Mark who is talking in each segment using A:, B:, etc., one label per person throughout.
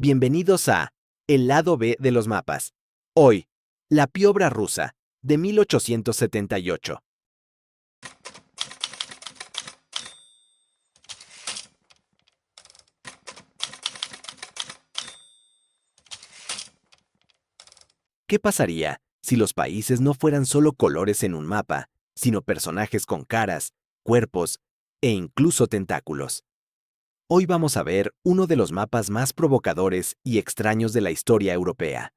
A: Bienvenidos a El lado B de los mapas. Hoy, la piobra rusa, de 1878. ¿Qué pasaría si los países no fueran solo colores en un mapa, sino personajes con caras, cuerpos e incluso tentáculos? Hoy vamos a ver uno de los mapas más provocadores y extraños de la historia europea.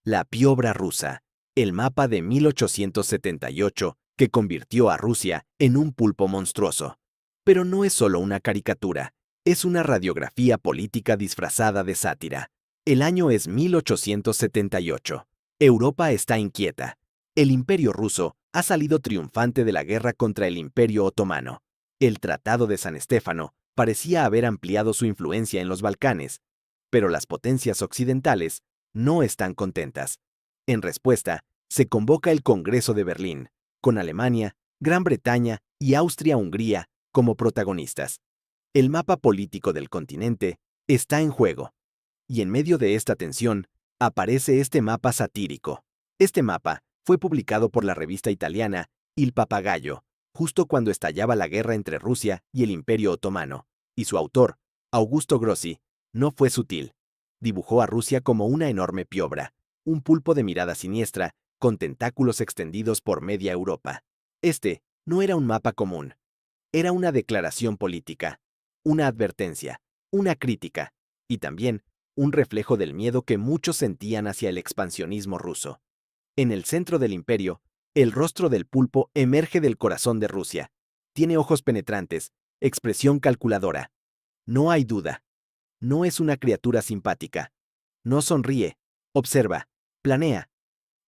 A: La piobra rusa, el mapa de 1878 que convirtió a Rusia en un pulpo monstruoso. Pero no es solo una caricatura, es una radiografía política disfrazada de sátira. El año es 1878. Europa está inquieta. El Imperio ruso ha salido triunfante de la guerra contra el Imperio otomano. El Tratado de San Estéfano parecía haber ampliado su influencia en los Balcanes, pero las potencias occidentales no están contentas. En respuesta, se convoca el Congreso de Berlín, con Alemania, Gran Bretaña y Austria-Hungría como protagonistas. El mapa político del continente está en juego, y en medio de esta tensión aparece este mapa satírico. Este mapa fue publicado por la revista italiana Il Papagayo, justo cuando estallaba la guerra entre Rusia y el Imperio otomano, y su autor, Augusto Grossi, no fue sutil. Dibujó a Rusia como una enorme piobra, un pulpo de mirada siniestra, con tentáculos extendidos por media Europa. Este no era un mapa común, era una declaración política, una advertencia, una crítica, y también un reflejo del miedo que muchos sentían hacia el expansionismo ruso. En el centro del imperio, el rostro del pulpo emerge del corazón de Rusia. Tiene ojos penetrantes, expresión calculadora. No hay duda. No es una criatura simpática. No sonríe, observa, planea.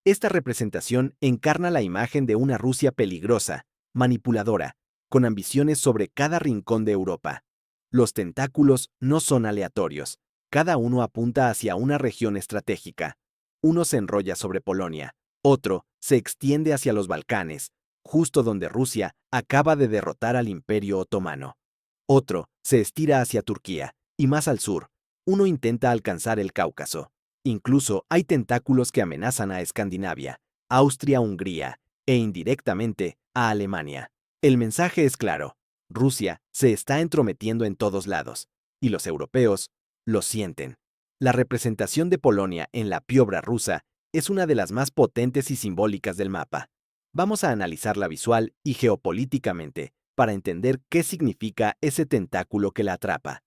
A: Esta representación encarna la imagen de una Rusia peligrosa, manipuladora, con ambiciones sobre cada rincón de Europa. Los tentáculos no son aleatorios. Cada uno apunta hacia una región estratégica. Uno se enrolla sobre Polonia, otro se extiende hacia los Balcanes, justo donde Rusia acaba de derrotar al Imperio otomano. Otro se estira hacia Turquía, y más al sur, uno intenta alcanzar el Cáucaso. Incluso hay tentáculos que amenazan a Escandinavia, Austria-Hungría e indirectamente a Alemania. El mensaje es claro: Rusia se está entrometiendo en todos lados, y los europeos lo sienten. La representación de Polonia en la piobra rusa es una de las más potentes y simbólicas del mapa. Vamos a analizarla visual y geopolíticamente para entender qué significa ese tentáculo que la atrapa.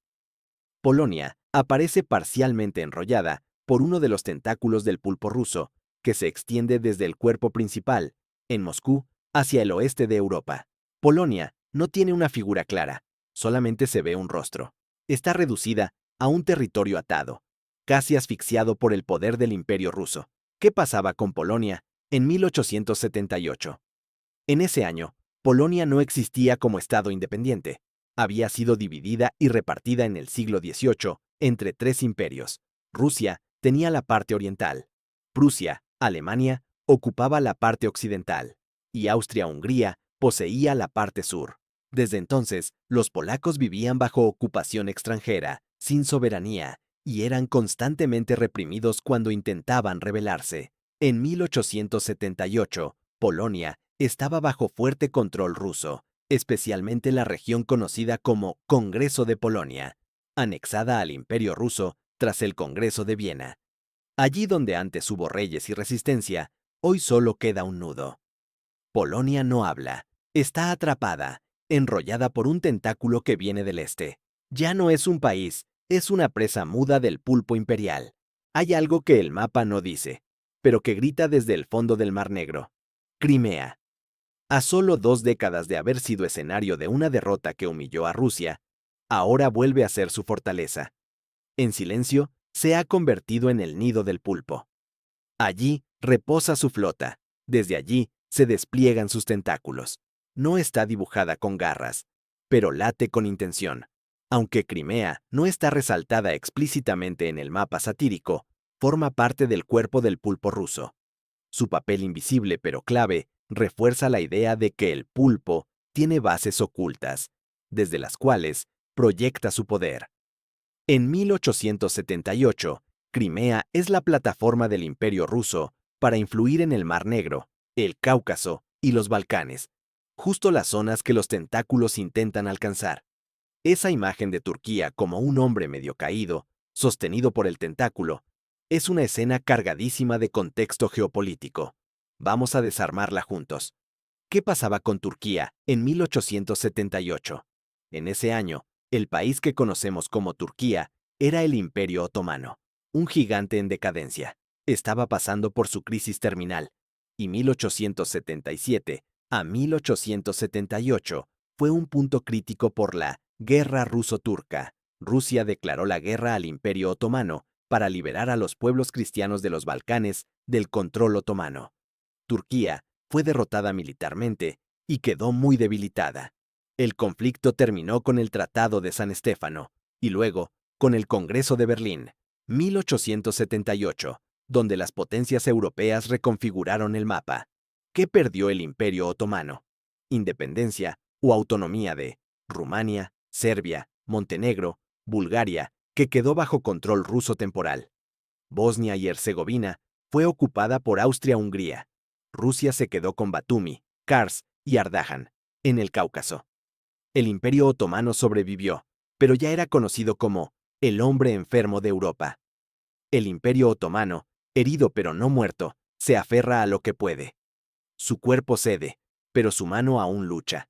A: Polonia aparece parcialmente enrollada por uno de los tentáculos del pulpo ruso, que se extiende desde el cuerpo principal, en Moscú, hacia el oeste de Europa. Polonia no tiene una figura clara, solamente se ve un rostro. Está reducida a un territorio atado, casi asfixiado por el poder del Imperio ruso. ¿Qué pasaba con Polonia en 1878? En ese año, Polonia no existía como Estado independiente. Había sido dividida y repartida en el siglo XVIII entre tres imperios. Rusia tenía la parte oriental, Prusia, Alemania, ocupaba la parte occidental, y Austria-Hungría poseía la parte sur. Desde entonces, los polacos vivían bajo ocupación extranjera, sin soberanía, y eran constantemente reprimidos cuando intentaban rebelarse. En 1878, Polonia estaba bajo fuerte control ruso, especialmente la región conocida como Congreso de Polonia, anexada al Imperio ruso tras el Congreso de Viena. Allí donde antes hubo reyes y resistencia, hoy solo queda un nudo. Polonia no habla, está atrapada, enrollada por un tentáculo que viene del este. Ya no es un país, es una presa muda del pulpo imperial. Hay algo que el mapa no dice, pero que grita desde el fondo del Mar Negro. Crimea. A solo 2 décadas de haber sido escenario de una derrota que humilló a Rusia, ahora vuelve a ser su fortaleza. En silencio, se ha convertido en el nido del pulpo. Allí reposa su flota. Desde allí se despliegan sus tentáculos. No está dibujada con garras, pero late con intención. Aunque Crimea no está resaltada explícitamente en el mapa satírico, forma parte del cuerpo del pulpo ruso. Su papel invisible pero clave refuerza la idea de que el pulpo tiene bases ocultas, desde las cuales proyecta su poder. En 1878, Crimea es la plataforma del Imperio ruso para influir en el Mar Negro, el Cáucaso y los Balcanes, justo las zonas que los tentáculos intentan alcanzar. Esa imagen de Turquía como un hombre medio caído, sostenido por el tentáculo, es una escena cargadísima de contexto geopolítico. Vamos a desarmarla juntos. ¿Qué pasaba con Turquía en 1878? En ese año, el país que conocemos como Turquía era el Imperio Otomano, un gigante en decadencia. Estaba pasando por su crisis terminal, y 1877 a 1878 fue un punto crítico por la Guerra Ruso-Turca. Rusia declaró la guerra al Imperio Otomano para liberar a los pueblos cristianos de los Balcanes del control otomano. Turquía fue derrotada militarmente y quedó muy debilitada. El conflicto terminó con el Tratado de San Estéfano y luego con el Congreso de Berlín, 1878, donde las potencias europeas reconfiguraron el mapa. ¿Qué perdió el Imperio Otomano? Independencia o autonomía de Rumania, Serbia, Montenegro, Bulgaria, que quedó bajo control ruso temporal. Bosnia y Herzegovina fue ocupada por Austria-Hungría. Rusia se quedó con Batumi, Kars y Ardahan, en el Cáucaso. El Imperio Otomano sobrevivió, pero ya era conocido como el hombre enfermo de Europa. El Imperio Otomano, herido pero no muerto, se aferra a lo que puede. Su cuerpo cede, pero su mano aún lucha.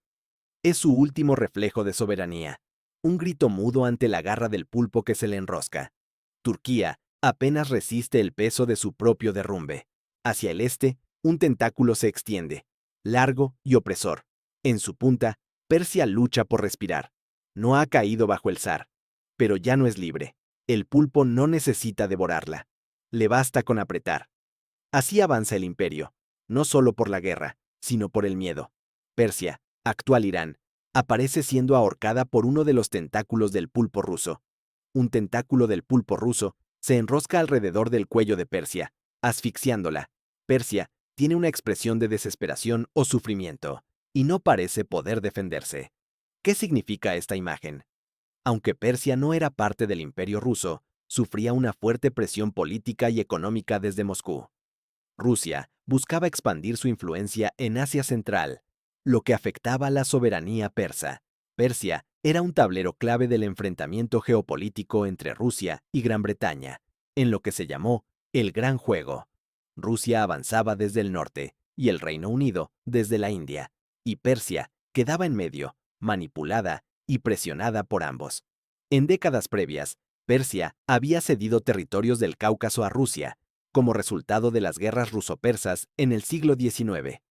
A: Es su último reflejo de soberanía, un grito mudo ante la garra del pulpo que se le enrosca. Turquía apenas resiste el peso de su propio derrumbe. Hacia el este, un tentáculo se extiende, largo y opresor. En su punta, Persia lucha por respirar. No ha caído bajo el zar, pero ya no es libre. El pulpo no necesita devorarla. Le basta con apretar. Así avanza el imperio, no solo por la guerra, sino por el miedo. Persia, actual Irán, aparece siendo ahorcada por uno de los tentáculos del pulpo ruso. Un tentáculo del pulpo ruso se enrosca alrededor del cuello de Persia, asfixiándola. Persia tiene una expresión de desesperación o sufrimiento, y no parece poder defenderse. ¿Qué significa esta imagen? Aunque Persia no era parte del Imperio ruso, sufría una fuerte presión política y económica desde Moscú. Rusia buscaba expandir su influencia en Asia Central, lo que afectaba a la soberanía persa. Persia era un tablero clave del enfrentamiento geopolítico entre Rusia y Gran Bretaña, en lo que se llamó el Gran Juego. Rusia avanzaba desde el norte y el Reino Unido desde la India, y Persia quedaba en medio, manipulada y presionada por ambos. En décadas previas, Persia había cedido territorios del Cáucaso a Rusia, como resultado de las guerras ruso-persas en el siglo XIX.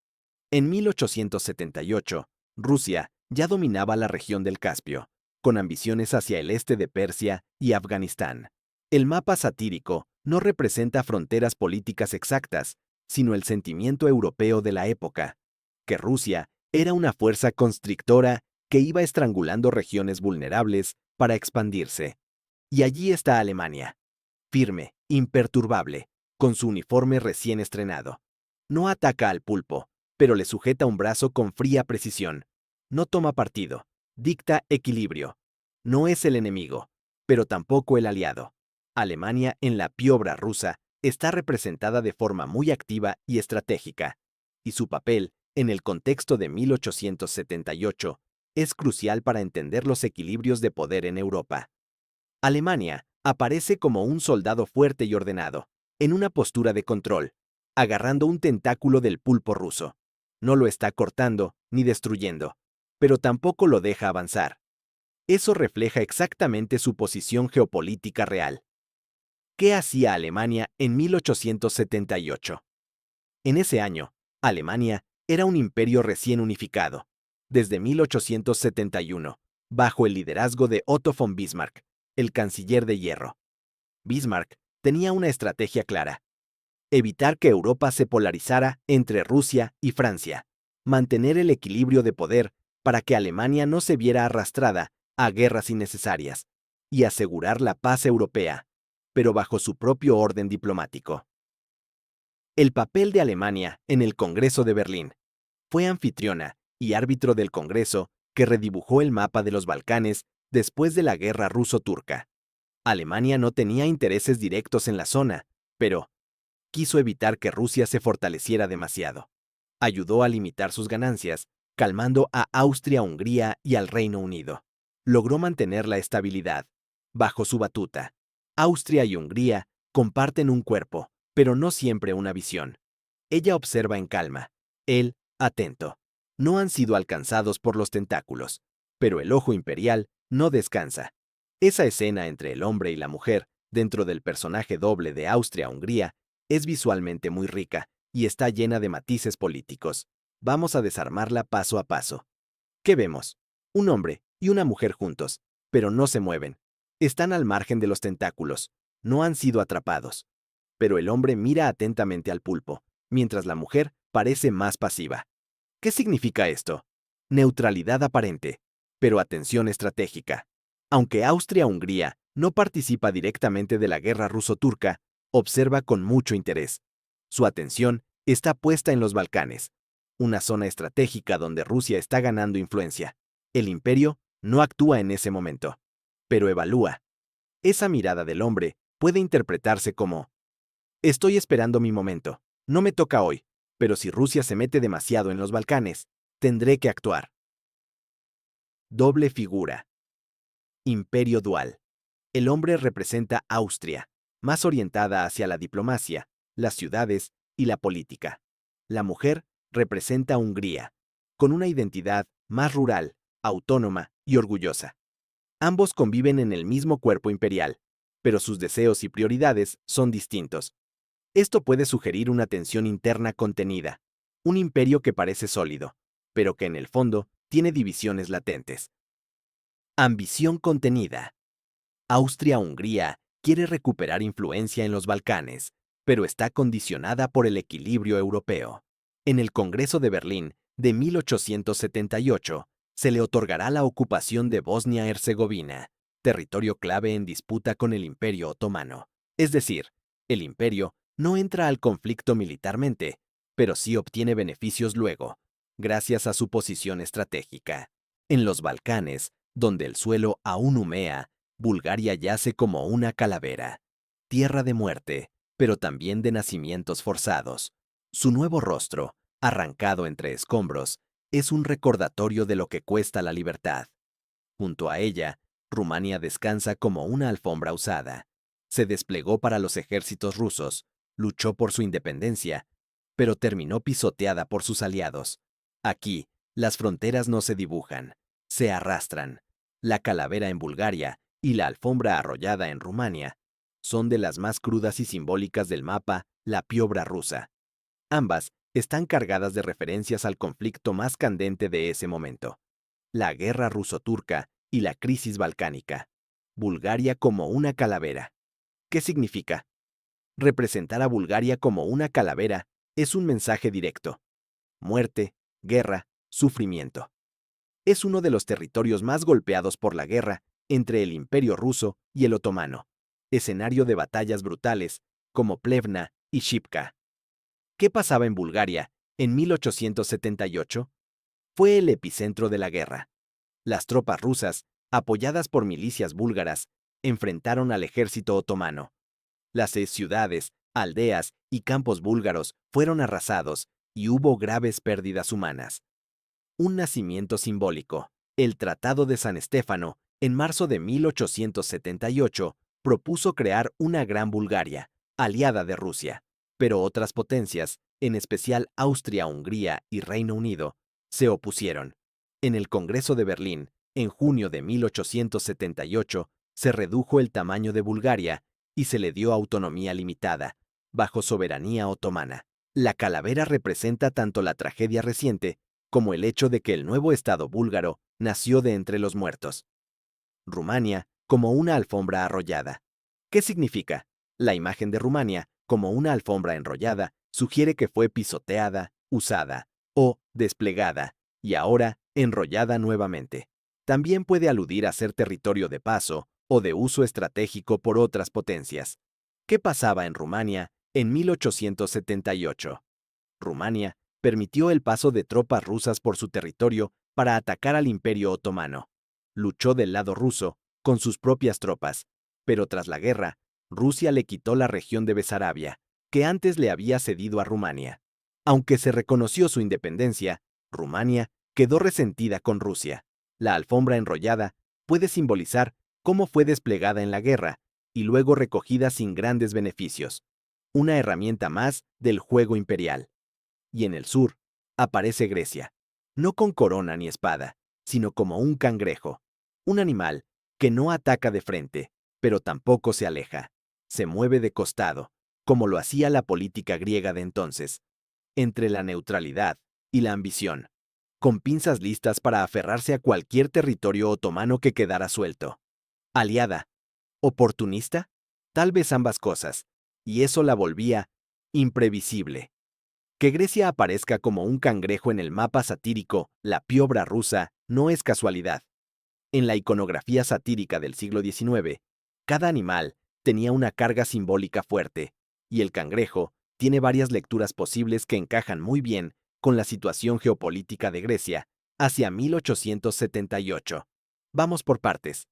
A: En 1878, Rusia ya dominaba la región del Caspio, con ambiciones hacia el este de Persia y Afganistán. El mapa satírico no representa fronteras políticas exactas, sino el sentimiento europeo de la época, que Rusia era una fuerza constrictora que iba estrangulando regiones vulnerables para expandirse. Y allí está Alemania, firme, imperturbable, con su uniforme recién estrenado. No ataca al pulpo, pero le sujeta un brazo con fría precisión. No toma partido, dicta equilibrio. No es el enemigo, pero tampoco el aliado. Alemania en la piobra rusa está representada de forma muy activa y estratégica, y su papel, en el contexto de 1878, es crucial para entender los equilibrios de poder en Europa. Alemania aparece como un soldado fuerte y ordenado, en una postura de control, agarrando un tentáculo del pulpo ruso. No lo está cortando ni destruyendo, pero tampoco lo deja avanzar. Eso refleja exactamente su posición geopolítica real. ¿Qué hacía Alemania en 1878? En ese año, Alemania era un imperio recién unificado, desde 1871, bajo el liderazgo de Otto von Bismarck, el canciller de hierro. Bismarck tenía una estrategia clara: evitar que Europa se polarizara entre Rusia y Francia, mantener el equilibrio de poder para que Alemania no se viera arrastrada a guerras innecesarias, y asegurar la paz europea, pero bajo su propio orden diplomático. El papel de Alemania en el Congreso de Berlín. Fue anfitriona y árbitro del Congreso que redibujó el mapa de los Balcanes después de la Guerra Ruso-Turca. Alemania no tenía intereses directos en la zona, pero quiso evitar que Rusia se fortaleciera demasiado. Ayudó a limitar sus ganancias, calmando a Austria-Hungría y al Reino Unido. Logró mantener la estabilidad. Bajo su batuta, Austria y Hungría comparten un cuerpo, pero no siempre una visión. Ella observa en calma, él, atento. No han sido alcanzados por los tentáculos, pero el ojo imperial no descansa. Esa escena entre el hombre y la mujer, dentro del personaje doble de Austria-Hungría, es visualmente muy rica y está llena de matices políticos. Vamos a desarmarla paso a paso. ¿Qué vemos? Un hombre y una mujer juntos, pero no se mueven. Están al margen de los tentáculos. No han sido atrapados. Pero el hombre mira atentamente al pulpo, mientras la mujer parece más pasiva. ¿Qué significa esto? Neutralidad aparente, pero atención estratégica. Aunque Austria-Hungría no participa directamente de la guerra ruso-turca, observa con mucho interés. Su atención está puesta en los Balcanes, una zona estratégica donde Rusia está ganando influencia. El imperio no actúa en ese momento, pero evalúa. Esa mirada del hombre puede interpretarse como: estoy esperando mi momento, no me toca hoy, pero si Rusia se mete demasiado en los Balcanes, tendré que actuar. Doble figura. Imperio dual. El hombre representa Austria, más orientada hacia la diplomacia, las ciudades y la política. La mujer representa Hungría, con una identidad más rural, autónoma y orgullosa. Ambos conviven en el mismo cuerpo imperial, pero sus deseos y prioridades son distintos. Esto puede sugerir una tensión interna contenida, un imperio que parece sólido, pero que en el fondo tiene divisiones latentes. Ambición contenida. Austria-Hungría quiere recuperar influencia en los Balcanes, pero está condicionada por el equilibrio europeo. En el Congreso de Berlín de 1878 se le otorgará la ocupación de Bosnia-Herzegovina, territorio clave en disputa con el Imperio Otomano. Es decir, el imperio no entra al conflicto militarmente, pero sí obtiene beneficios luego, gracias a su posición estratégica. En los Balcanes, donde el suelo aún humea, Bulgaria yace como una calavera, tierra de muerte, pero también de nacimientos forzados. Su nuevo rostro, arrancado entre escombros, es un recordatorio de lo que cuesta la libertad. Junto a ella, Rumania descansa como una alfombra usada. Se desplegó para los ejércitos rusos, luchó por su independencia, pero terminó pisoteada por sus aliados. Aquí, las fronteras no se dibujan, se arrastran. La calavera en Bulgaria y la alfombra arrollada en Rumania son de las más crudas y simbólicas del mapa, la piobra rusa. Ambas están cargadas de referencias al conflicto más candente de ese momento: la guerra ruso-turca y la crisis balcánica. Bulgaria como una calavera. ¿Qué significa? Representar a Bulgaria como una calavera es un mensaje directo: muerte, guerra, sufrimiento. Es uno de los territorios más golpeados por la guerra entre el Imperio ruso y el otomano, escenario de batallas brutales como Plevna y Shipka. ¿Qué pasaba en Bulgaria en 1878? Fue el epicentro de la guerra. Las tropas rusas, apoyadas por milicias búlgaras, enfrentaron al ejército otomano. Las ciudades, aldeas y campos búlgaros fueron arrasados y hubo graves pérdidas humanas. Un nacimiento simbólico. El Tratado de San Estéfano, en marzo de 1878, propuso crear una Gran Bulgaria, aliada de Rusia, pero otras potencias, en especial Austria-Hungría y Reino Unido, se opusieron. En el Congreso de Berlín, en junio de 1878, se redujo el tamaño de Bulgaria y se le dio autonomía limitada, bajo soberanía otomana. La calavera representa tanto la tragedia reciente como el hecho de que el nuevo Estado búlgaro nació de entre los muertos. Rumania como una alfombra arrollada. ¿Qué significa? La imagen de Rumania como una alfombra enrollada sugiere que fue pisoteada, usada o desplegada, y ahora enrollada nuevamente. También puede aludir a ser territorio de paso o de uso estratégico por otras potencias. ¿Qué pasaba en Rumania en 1878? Rumania permitió el paso de tropas rusas por su territorio para atacar al Imperio Otomano. Luchó del lado ruso con sus propias tropas, Pero tras la guerra, Rusia le quitó la región de Besarabia, que antes le había cedido a Rumania. Aunque se reconoció su independencia, Rumania quedó resentida con Rusia. La alfombra enrollada puede simbolizar cómo fue desplegada en la guerra y luego recogida sin grandes beneficios. Una herramienta más del juego imperial. Y en el sur, aparece Grecia, no con corona ni espada, sino como un cangrejo, un animal que no ataca de frente, pero tampoco se aleja. Se mueve de costado, como lo hacía la política griega de entonces, entre la neutralidad y la ambición, con pinzas listas para aferrarse a cualquier territorio otomano que quedara suelto. Aliada, oportunista, tal vez ambas cosas, y eso la volvía imprevisible. Que Grecia aparezca como un cangrejo en el mapa satírico La Piobra rusa no es casualidad. En la iconografía satírica del siglo XIX, cada animal tenía una carga simbólica fuerte, y el cangrejo tiene varias lecturas posibles que encajan muy bien con la situación geopolítica de Grecia hacia 1878. Vamos por partes.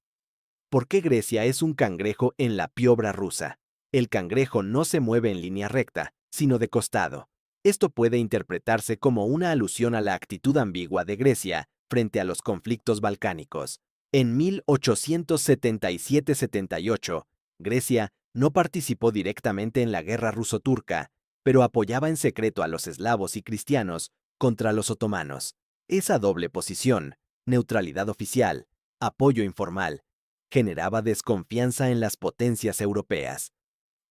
A: ¿Por qué Grecia es un cangrejo en la Piobra rusa? El cangrejo no se mueve en línea recta, sino de costado. Esto puede interpretarse como una alusión a la actitud ambigua de Grecia frente a los conflictos balcánicos. En 1877-78, Grecia no participó directamente en la guerra ruso-turca, pero apoyaba en secreto a los eslavos y cristianos contra los otomanos. Esa doble posición, neutralidad oficial, apoyo informal, generaba desconfianza en las potencias europeas.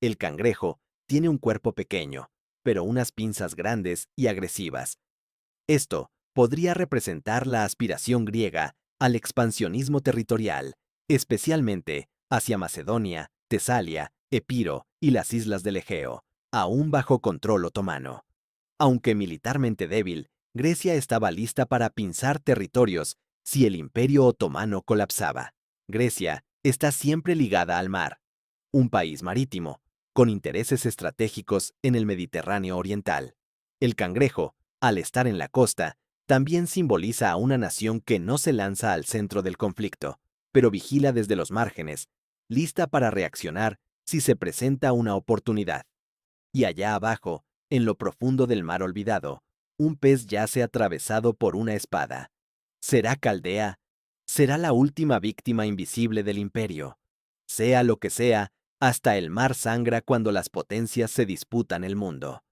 A: El cangrejo tiene un cuerpo pequeño, pero unas pinzas grandes y agresivas. Esto podría representar la aspiración griega al expansionismo territorial, especialmente hacia Macedonia, Tesalia, Epiro y las islas del Egeo, aún bajo control otomano. Aunque militarmente débil, Grecia estaba lista para pinzar territorios si el imperio otomano colapsaba. Grecia está siempre ligada al mar, un país marítimo, con intereses estratégicos en el Mediterráneo oriental. El cangrejo, al estar en la costa, también simboliza a una nación que no se lanza al centro del conflicto, pero vigila desde los márgenes, lista para reaccionar si se presenta una oportunidad. Y allá abajo, en lo profundo del mar olvidado, un pez yace atravesado por una espada. ¿Será Caldea? ¿Será la última víctima invisible del imperio? Sea lo que sea, hasta el mar sangra cuando las potencias se disputan el mundo.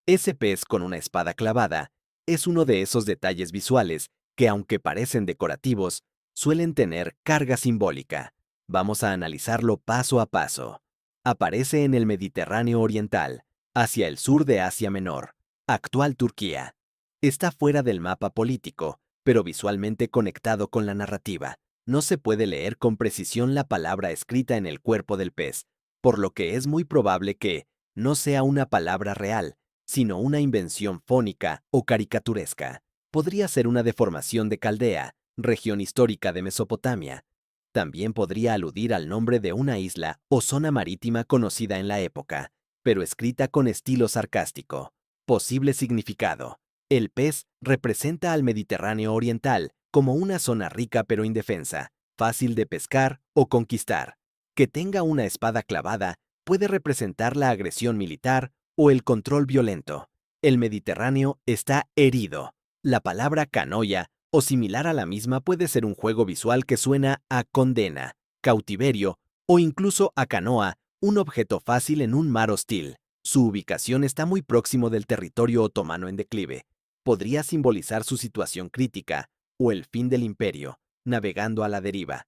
A: Ese pez con una espada clavada es uno de esos detalles visuales que, aunque parecen decorativos, suelen tener carga simbólica. Vamos a analizarlo paso a paso. Aparece en el Mediterráneo oriental, hacia el sur de Asia Menor, actual Turquía. Está fuera del mapa político, pero visualmente conectado con la narrativa. No se puede leer con precisión la palabra escrita en el cuerpo del pez, por lo que es muy probable que no sea una palabra real, sino una invención fónica o caricaturesca. Podría ser una deformación de Caldea, región histórica de Mesopotamia. También podría aludir al nombre de una isla o zona marítima conocida en la época, pero escrita con estilo sarcástico. Posible significado. El pez representa al Mediterráneo oriental como una zona rica pero indefensa, fácil de pescar o conquistar. Que tenga una espada clavada puede representar la agresión militar o el control violento. El Mediterráneo está herido. La palabra canoia o similar a la misma puede ser un juego visual que suena a condena, cautiverio o incluso a canoa, un objeto fácil en un mar hostil. Su ubicación está muy próximo del territorio otomano en declive. Podría simbolizar su situación crítica o el fin del imperio, navegando a la deriva.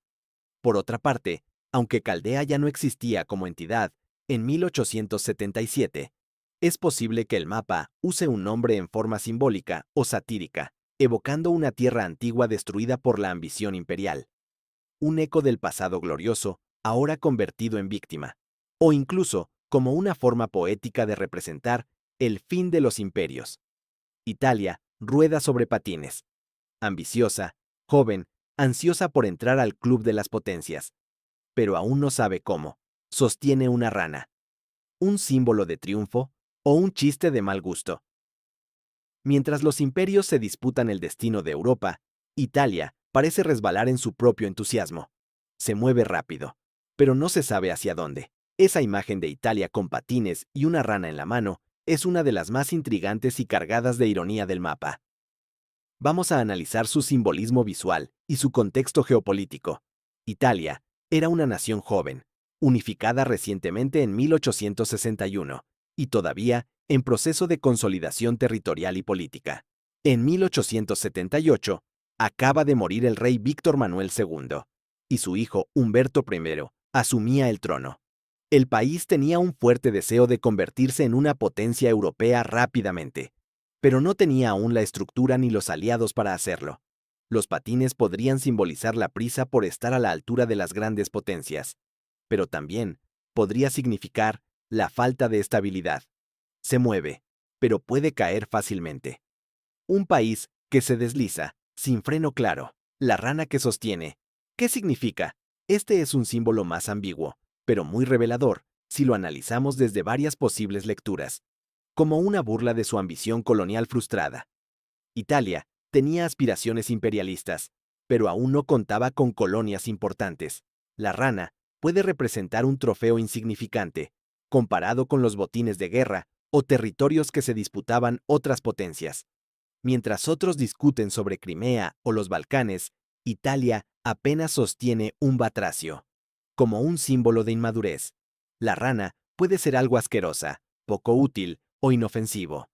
A: Por otra parte, aunque Caldea ya no existía como entidad, en 1877, es posible que el mapa use un nombre en forma simbólica o satírica, evocando una tierra antigua destruida por la ambición imperial, un eco del pasado glorioso, ahora convertido en víctima, o incluso como una forma poética de representar el fin de los imperios. Italia rueda sobre patines, ambiciosa, joven, ansiosa por entrar al club de las potencias, pero aún no sabe cómo. Sostiene una rana, un símbolo de triunfo o un chiste de mal gusto. Mientras los imperios se disputan el destino de Europa, Italia parece resbalar en su propio entusiasmo. Se mueve rápido, pero no se sabe hacia dónde. Esa imagen de Italia con patines y una rana en la mano es una de las más intrigantes y cargadas de ironía del mapa. Vamos a analizar su simbolismo visual y su contexto geopolítico. Italia era una nación joven, unificada recientemente en 1861, y todavía en proceso de consolidación territorial y política. En 1878, acaba de morir el rey Víctor Manuel II, y su hijo Humberto I asumía el trono. El país tenía un fuerte deseo de convertirse en una potencia europea rápidamente, pero no tenía aún la estructura ni los aliados para hacerlo. Los patines podrían simbolizar la prisa por estar a la altura de las grandes potencias, pero también podría significar la falta de estabilidad. Se mueve, pero puede caer fácilmente. Un país que se desliza, sin freno claro. La rana que sostiene. ¿Qué significa? Este es un símbolo más ambiguo, pero muy revelador, si lo analizamos desde varias posibles lecturas, como una burla de su ambición colonial frustrada. Italia tenía aspiraciones imperialistas, pero aún no contaba con colonias importantes. La rana puede representar un trofeo insignificante, comparado con los botines de guerra o territorios que se disputaban otras potencias. Mientras otros discuten sobre Crimea o los Balcanes, Italia apenas sostiene un batracio, como un símbolo de inmadurez. La rana puede ser algo asquerosa, poco útil o inofensivo.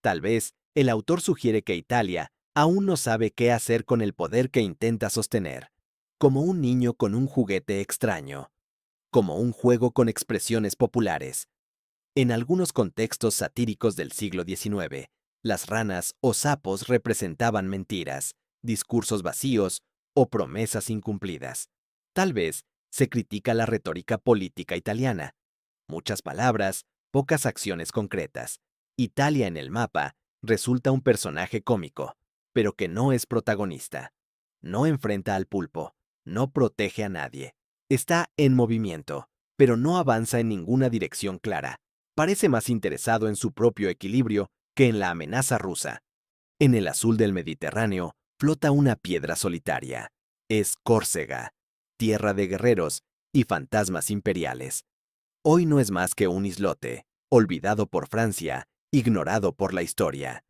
A: Tal vez el autor sugiere que Italia aún no sabe qué hacer con el poder que intenta sostener, como un niño con un juguete extraño, como un juego con expresiones populares. En algunos contextos satíricos del siglo XIX, las ranas o sapos representaban mentiras, discursos vacíos o promesas incumplidas. Tal vez se critica la retórica política italiana. Muchas palabras, pocas acciones concretas. Italia en el mapa resulta un personaje cómico, pero que no es protagonista. No enfrenta al pulpo, no protege a nadie. Está en movimiento, pero no avanza en ninguna dirección clara. Parece más interesado en su propio equilibrio que en la amenaza rusa. En el azul del Mediterráneo flota una piedra solitaria. Es Córcega, tierra de guerreros y fantasmas imperiales. Hoy no es más que un islote, olvidado por Francia, ignorado por la historia.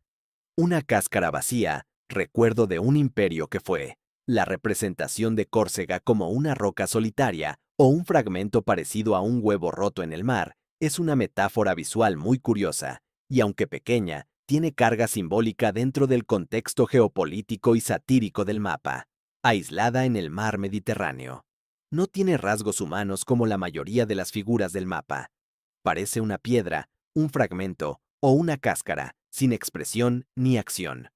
A: Una cáscara vacía, recuerdo de un imperio que fue. La representación de Córcega como una roca solitaria o un fragmento parecido a un huevo roto en el mar es una metáfora visual muy curiosa, y aunque pequeña, tiene carga simbólica dentro del contexto geopolítico y satírico del mapa, aislada en el mar Mediterráneo. No tiene rasgos humanos como la mayoría de las figuras del mapa. Parece una piedra, un fragmento o una cáscara, sin expresión ni acción.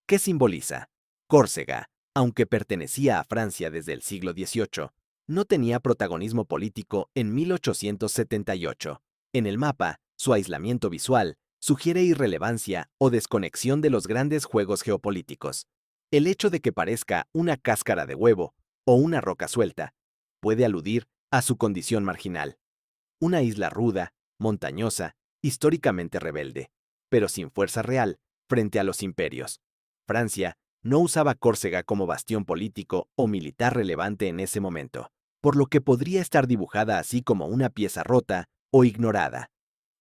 A: ¿Qué simboliza? Córcega, aunque pertenecía a Francia desde el siglo XVIII, no tenía protagonismo político en 1878. En el mapa, su aislamiento visual sugiere irrelevancia o desconexión de los grandes juegos geopolíticos. El hecho de que parezca una cáscara de huevo o una roca suelta puede aludir a su condición marginal. Una isla ruda, montañosa, históricamente rebelde, pero sin fuerza real frente a los imperios. Francia no usaba Córcega como bastión político o militar relevante en ese momento, por lo que podría estar dibujada así como una pieza rota o ignorada.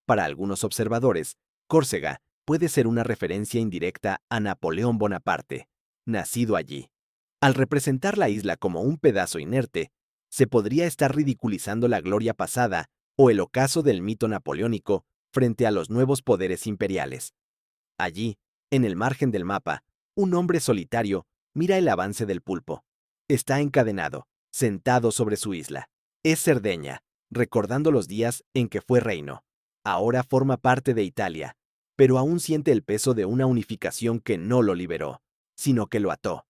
A: Para algunos observadores, Córcega puede ser una referencia indirecta a Napoleón Bonaparte, nacido allí. Al representar la isla como un pedazo inerte, se podría estar ridiculizando la gloria pasada o el ocaso del mito napoleónico frente a los nuevos poderes imperiales. Allí, en el margen del mapa, un hombre solitario mira el avance del pulpo. Está encadenado, sentado sobre su isla. Es Cerdeña, recordando los días en que fue reino. Ahora forma parte de Italia, pero aún siente el peso de una unificación que no lo liberó, sino que lo ató.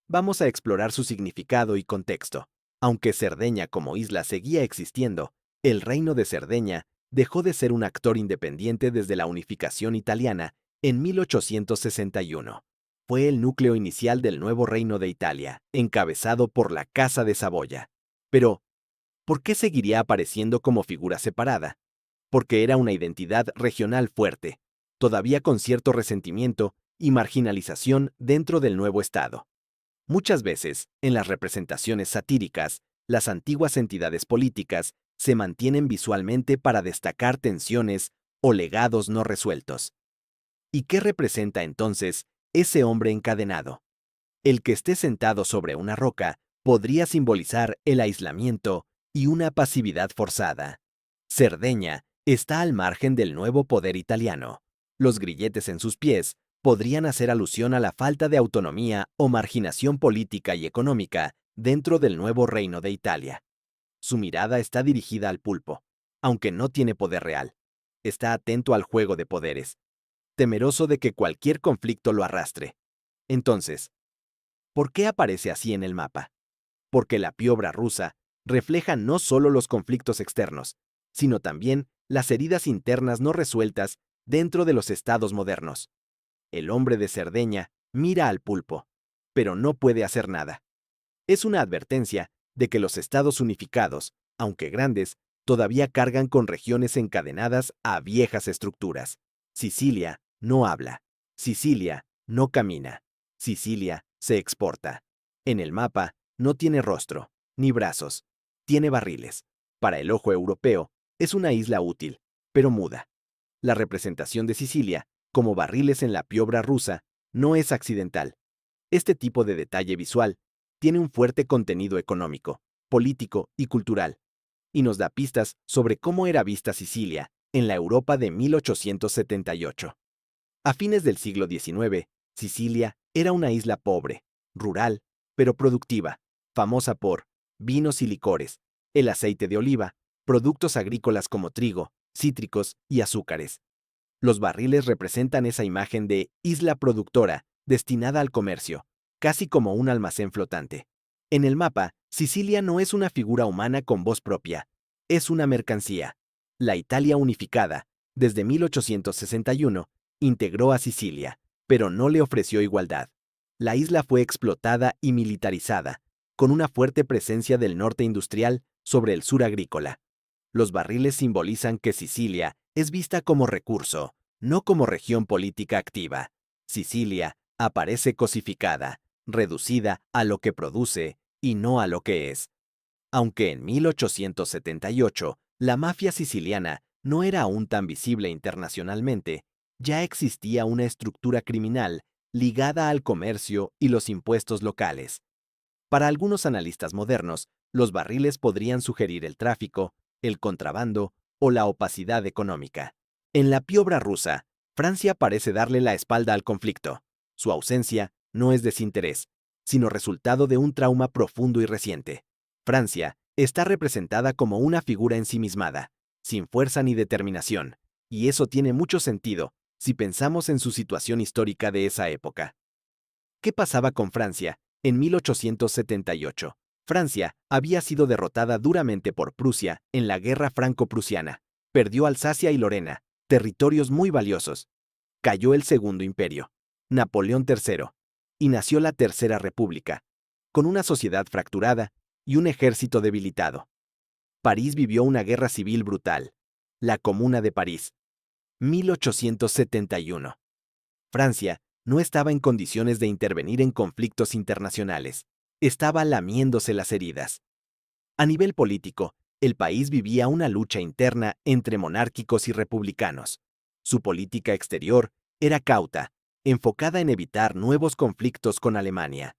A: Vamos a explorar su significado y contexto. Aunque Cerdeña como isla seguía existiendo, el reino de Cerdeña dejó de ser un actor independiente desde la unificación italiana en 1861. Fue el núcleo inicial del nuevo reino de Italia, encabezado por la Casa de Saboya. Pero, ¿por qué seguiría apareciendo como figura separada? Porque era una identidad regional fuerte, todavía con cierto resentimiento y marginalización dentro del nuevo Estado. Muchas veces, en las representaciones satíricas, las antiguas entidades políticas se mantienen visualmente para destacar tensiones o legados no resueltos. ¿Y qué representa entonces ese hombre encadenado? El que esté sentado sobre una roca podría simbolizar el aislamiento y una pasividad forzada. Cerdeña está al margen del nuevo poder italiano. Los grilletes en sus pies podrían hacer alusión a la falta de autonomía o marginación política y económica dentro del nuevo reino de Italia. Su mirada está dirigida al pulpo, aunque no tiene poder real. Está atento al juego de poderes, temeroso de que cualquier conflicto lo arrastre. Entonces, ¿por qué aparece así en el mapa? Porque la piobra rusa refleja no solo los conflictos externos, sino también las heridas internas no resueltas dentro de los estados modernos. El hombre de Cerdeña mira al pulpo, pero no puede hacer nada. Es una advertencia de que los estados unificados, aunque grandes, todavía cargan con regiones encadenadas a viejas estructuras. Sicilia no habla. Sicilia no camina. Sicilia se exporta. En el mapa no tiene rostro, ni brazos. Tiene barriles. Para el ojo europeo, es una isla útil, pero muda. La representación de Sicilia, como barriles en la piobra rusa, no es accidental. Este tipo de detalle visual tiene un fuerte contenido económico, político y cultural, y nos da pistas sobre cómo era vista Sicilia en la Europa de 1878. A fines del siglo XIX, Sicilia era una isla pobre, rural, pero productiva, famosa por vinos y licores, el aceite de oliva, productos agrícolas como trigo, cítricos y azúcares. Los barriles representan esa imagen de isla productora destinada al comercio, casi como un almacén flotante. En el mapa, Sicilia no es una figura humana con voz propia, es una mercancía. La Italia unificada, desde 1861, integró a Sicilia, pero no le ofreció igualdad. La isla fue explotada y militarizada, con una fuerte presencia del norte industrial sobre el sur agrícola. Los barriles simbolizan que Sicilia es vista como recurso, no como región política activa. Sicilia aparece cosificada, reducida a lo que produce y no a lo que es. Aunque en 1878 la mafia siciliana no era aún tan visible internacionalmente, ya existía una estructura criminal ligada al comercio y los impuestos locales. Para algunos analistas modernos, los barriles podrían sugerir el tráfico, el contrabando o la opacidad económica. En la piobra rusa, Francia parece darle la espalda al conflicto. Su ausencia no es desinterés, sino resultado de un trauma profundo y reciente. Francia está representada como una figura ensimismada, sin fuerza ni determinación, y eso tiene mucho sentido si pensamos en su situación histórica de esa época. ¿Qué pasaba con Francia en 1878? Francia había sido derrotada duramente por Prusia en la Guerra Franco-Prusiana. Perdió Alsacia y Lorena, territorios muy valiosos. Cayó el Segundo Imperio, Napoleón III, y nació la Tercera República, con una sociedad fracturada y un ejército debilitado. París vivió una guerra civil brutal, la Comuna de París, 1871. Francia no estaba en condiciones de intervenir en conflictos internacionales. Estaba lamiéndose las heridas. A nivel político, el país vivía una lucha interna entre monárquicos y republicanos. Su política exterior era cauta, enfocada en evitar nuevos conflictos con Alemania.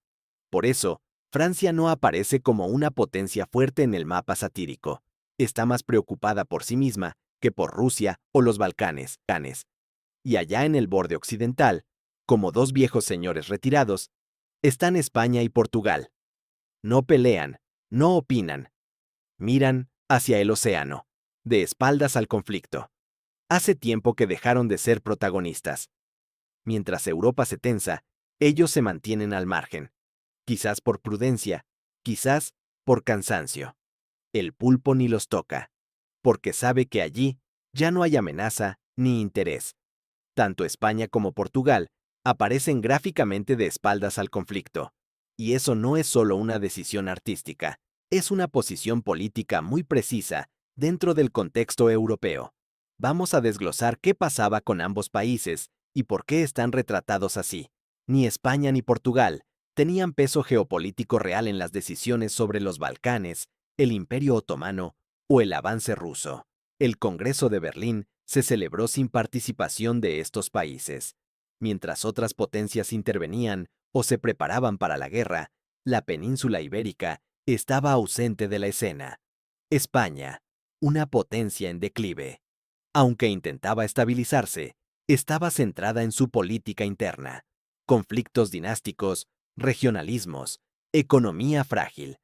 A: Por eso, Francia no aparece como una potencia fuerte en el mapa satírico. Está más preocupada por sí misma que por Rusia o los Balcanes. Y allá en el borde occidental, como dos viejos señores retirados, están España y Portugal. No pelean, no opinan. Miran hacia el océano, de espaldas al conflicto. Hace tiempo que dejaron de ser protagonistas. Mientras Europa se tensa, ellos se mantienen al margen. Quizás por prudencia, quizás por cansancio. El pulpo ni los toca, porque sabe que allí ya no hay amenaza ni interés. Tanto España como Portugal aparecen gráficamente de espaldas al conflicto. Y eso no es solo una decisión artística, es una posición política muy precisa dentro del contexto europeo. Vamos a desglosar qué pasaba con ambos países y por qué están retratados así. Ni España ni Portugal tenían peso geopolítico real en las decisiones sobre los Balcanes el Imperio Otomano o el avance ruso. El Congreso de Berlín se celebró sin participación de estos países. Mientras otras potencias intervenían o se preparaban para la guerra, la península ibérica estaba ausente de la escena. España, una potencia en declive. Aunque intentaba estabilizarse, estaba centrada en su política interna. Conflictos dinásticos, regionalismos, economía frágil.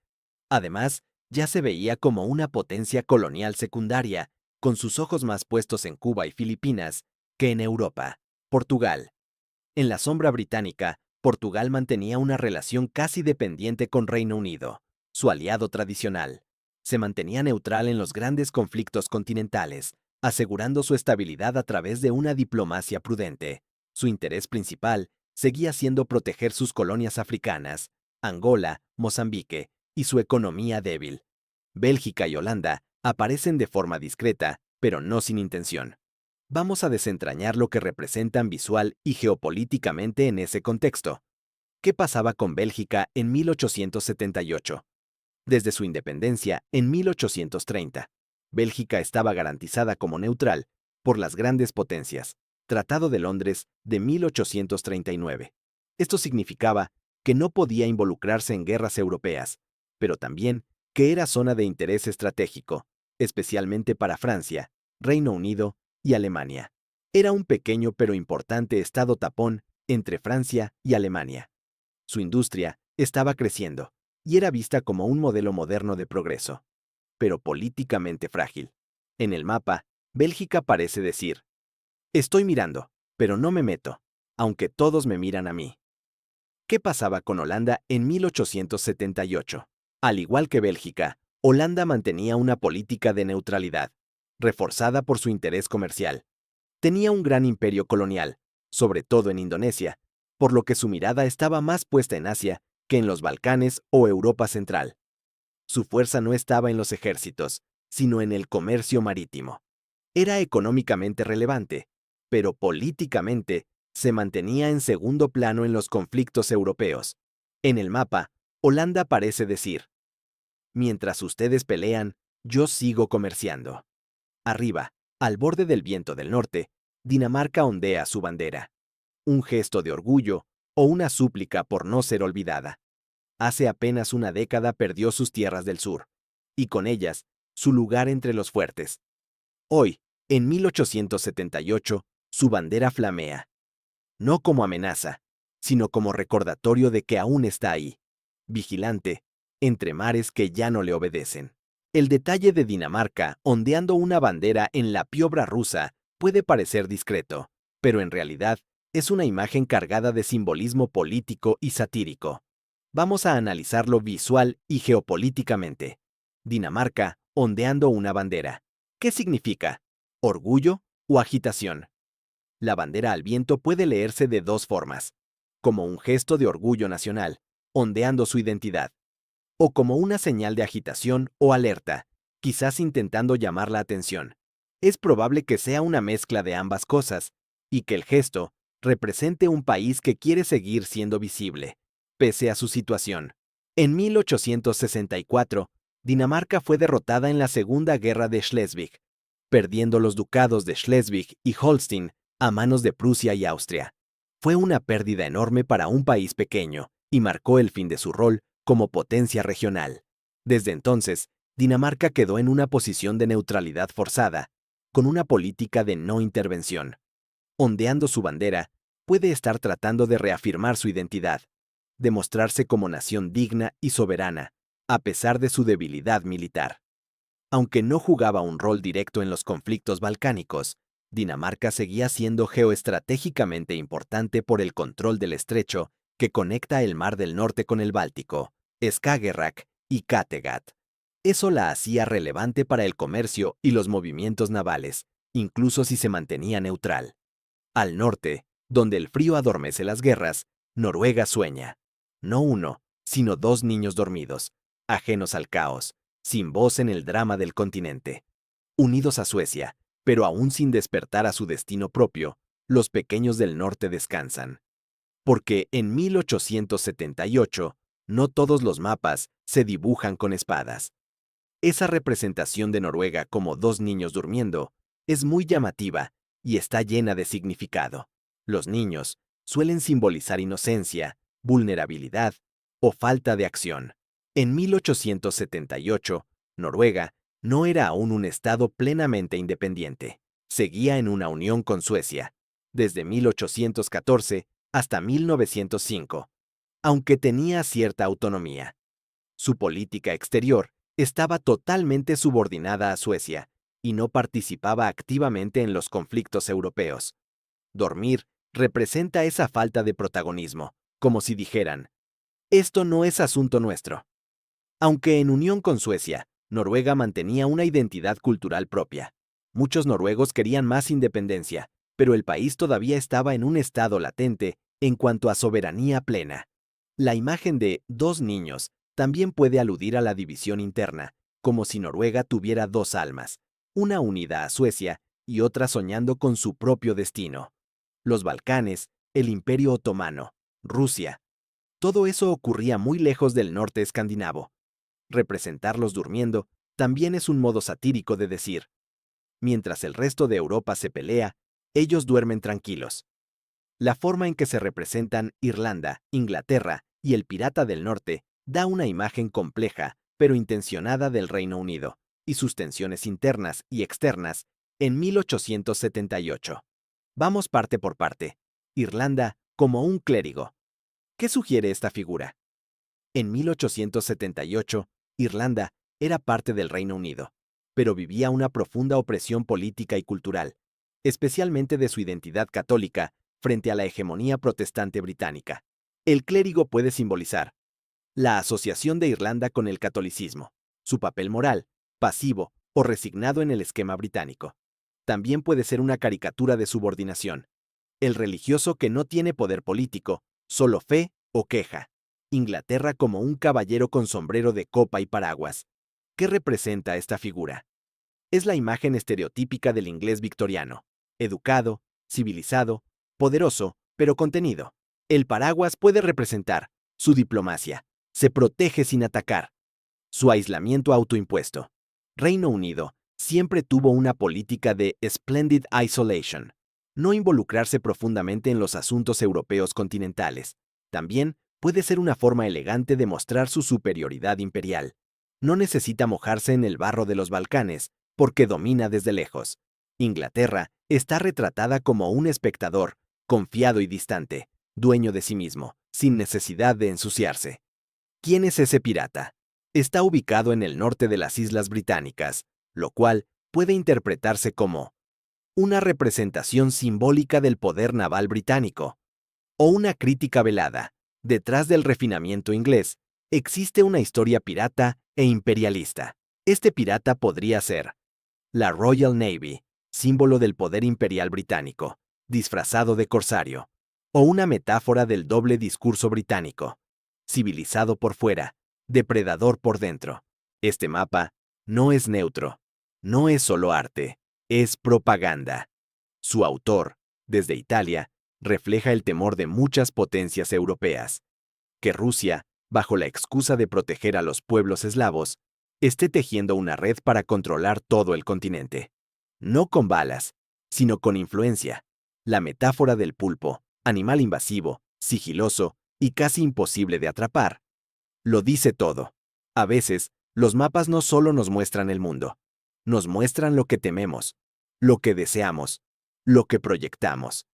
A: Además, ya se veía como una potencia colonial secundaria, con sus ojos más puestos en Cuba y Filipinas que en Europa. Portugal. En la sombra británica, Portugal mantenía una relación casi dependiente con Reino Unido, su aliado tradicional. Se mantenía neutral en los grandes conflictos continentales, asegurando su estabilidad a través de una diplomacia prudente. Su interés principal seguía siendo proteger sus colonias africanas, Angola, Mozambique, y su economía débil. Bélgica y Holanda aparecen de forma discreta, pero no sin intención. Vamos a desentrañar lo que representan visual y geopolíticamente en ese contexto. ¿Qué pasaba con Bélgica en 1878? Desde su independencia en 1830, Bélgica estaba garantizada como neutral por las grandes potencias. Tratado de Londres de 1839. Esto significaba que no podía involucrarse en guerras europeas, pero también que era zona de interés estratégico, especialmente para Francia, Reino Unido y Alemania. Era un pequeño pero importante estado tapón entre Francia y Alemania. Su industria estaba creciendo y era vista como un modelo moderno de progreso, pero políticamente frágil. En el mapa, Bélgica parece decir: estoy mirando, pero no me meto, aunque todos me miran a mí. ¿Qué pasaba con Holanda en 1878? Al igual que Bélgica, Holanda mantenía una política de neutralidad, reforzada por su interés comercial. Tenía un gran imperio colonial, sobre todo en Indonesia, por lo que su mirada estaba más puesta en Asia que en los Balcanes o Europa Central. Su fuerza no estaba en los ejércitos, sino en el comercio marítimo. Era económicamente relevante, pero políticamente se mantenía en segundo plano en los conflictos europeos. En el mapa, Holanda parece decir: mientras ustedes pelean, yo sigo comerciando. Arriba, al borde del viento del norte, Dinamarca ondea su bandera. Un gesto de orgullo o una súplica por no ser olvidada. Hace apenas una década perdió sus tierras del sur, y con ellas, su lugar entre los fuertes. Hoy, en 1878, su bandera flamea, no como amenaza, sino como recordatorio de que aún está ahí, vigilante, entre mares que ya no le obedecen. El detalle de Dinamarca ondeando una bandera en la piobra rusa puede parecer discreto, pero en realidad es una imagen cargada de simbolismo político y satírico. Vamos a analizarlo visual y geopolíticamente. Dinamarca ondeando una bandera. ¿Qué significa? ¿Orgullo o agitación? La bandera al viento puede leerse de dos formas: como un gesto de orgullo nacional, ondeando su identidad, o como una señal de agitación o alerta, quizás intentando llamar la atención. Es probable que sea una mezcla de ambas cosas, y que el gesto represente un país que quiere seguir siendo visible, pese a su situación. En 1864, Dinamarca fue derrotada en la Segunda Guerra de Schleswig, perdiendo los ducados de Schleswig y Holstein a manos de Prusia y Austria. Fue una pérdida enorme para un país pequeño y marcó el fin de su rol como potencia regional. Desde entonces, Dinamarca quedó en una posición de neutralidad forzada, con una política de no intervención. Ondeando su bandera, puede estar tratando de reafirmar su identidad, demostrarse como nación digna y soberana, a pesar de su debilidad militar. Aunque no jugaba un rol directo en los conflictos balcánicos, Dinamarca seguía siendo geoestratégicamente importante por el control del estrecho que conecta el Mar del Norte con el Báltico, Skagerrak y Kattegat. Eso la hacía relevante para el comercio y los movimientos navales, incluso si se mantenía neutral. Al norte, donde el frío adormece las guerras, Noruega sueña. No uno, sino dos niños dormidos, ajenos al caos, sin voz en el drama del continente. Unidos a Suecia, pero aún sin despertar a su destino propio, los pequeños del norte descansan. Porque en 1878, no todos los mapas se dibujan con espadas. Esa representación de Noruega como dos niños durmiendo es muy llamativa y está llena de significado. Los niños suelen simbolizar inocencia, vulnerabilidad o falta de acción. En 1878, Noruega no era aún un estado plenamente independiente. Seguía en una unión con Suecia, desde 1814 hasta 1905, aunque tenía cierta autonomía. Su política exterior estaba totalmente subordinada a Suecia y no participaba activamente en los conflictos europeos. Dormir representa esa falta de protagonismo, como si dijeran, esto no es asunto nuestro. Aunque en unión con Suecia, Noruega mantenía una identidad cultural propia. Muchos noruegos querían más independencia, pero el país todavía estaba en un estado latente en cuanto a soberanía plena. La imagen de dos niños también puede aludir a la división interna, como si Noruega tuviera dos almas, una unida a Suecia y otra soñando con su propio destino. Los Balcanes, el Imperio Otomano, Rusia. Todo eso ocurría muy lejos del norte escandinavo. Representarlos durmiendo también es un modo satírico de decir, mientras el resto de Europa se pelea, ellos duermen tranquilos. La forma en que se representan Irlanda, Inglaterra y el Pirata del Norte da una imagen compleja, pero intencionada del Reino Unido y sus tensiones internas y externas en 1878. Vamos parte por parte. Irlanda como un clérigo. ¿Qué sugiere esta figura? En 1878, Irlanda era parte del Reino Unido, pero vivía una profunda opresión política y cultural, especialmente de su identidad católica frente a la hegemonía protestante británica. El clérigo puede simbolizar la asociación de Irlanda con el catolicismo, su papel moral, pasivo o resignado en el esquema británico. También puede ser una caricatura de subordinación, el religioso que no tiene poder político, solo fe o queja. Inglaterra como un caballero con sombrero de copa y paraguas. ¿Qué representa esta figura? Es la imagen estereotípica del inglés victoriano, educado, civilizado, poderoso, pero contenido. El paraguas puede representar su diplomacia, se protege sin atacar, su aislamiento autoimpuesto. Reino Unido siempre tuvo una política de splendid isolation, no involucrarse profundamente en los asuntos europeos continentales. También puede ser una forma elegante de mostrar su superioridad imperial. No necesita mojarse en el barro de los Balcanes, porque domina desde lejos. Inglaterra está retratada como un espectador, confiado y distante, dueño de sí mismo, sin necesidad de ensuciarse. ¿Quién es ese pirata? Está ubicado en el norte de las Islas Británicas, lo cual puede interpretarse como una representación simbólica del poder naval británico o una crítica velada. Detrás del refinamiento inglés, existe una historia pirata e imperialista. Este pirata podría ser la Royal Navy, símbolo del poder imperial británico, disfrazado de corsario, o una metáfora del doble discurso británico, civilizado por fuera, depredador por dentro. Este mapa no es neutro, no es solo arte, es propaganda. Su autor, desde Italia, refleja el temor de muchas potencias europeas, que Rusia, bajo la excusa de proteger a los pueblos eslavos, esté tejiendo una red para controlar todo el continente. No con balas, sino con influencia. La metáfora del pulpo, animal invasivo, sigiloso y casi imposible de atrapar, lo dice todo. A veces, los mapas no solo nos muestran el mundo, nos muestran lo que tememos, lo que deseamos, lo que proyectamos.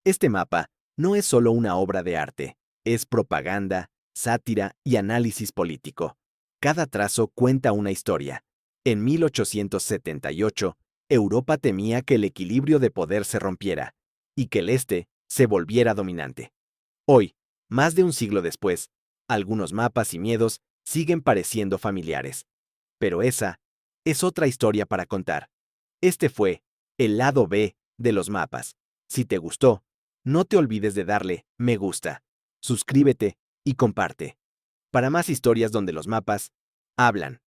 A: Este mapa no es solo una obra de arte, es propaganda, sátira y análisis político. Cada trazo cuenta una historia. En 1878, Europa temía que el equilibrio de poder se rompiera y que el Este se volviera dominante. Hoy, más de un siglo después, algunos mapas y miedos siguen pareciendo familiares. Pero esa es otra historia para contar. Este fue el lado B de los mapas. Si te gustó, no te olvides de darle me gusta, suscríbete y comparte. Para más historias donde los mapas hablan.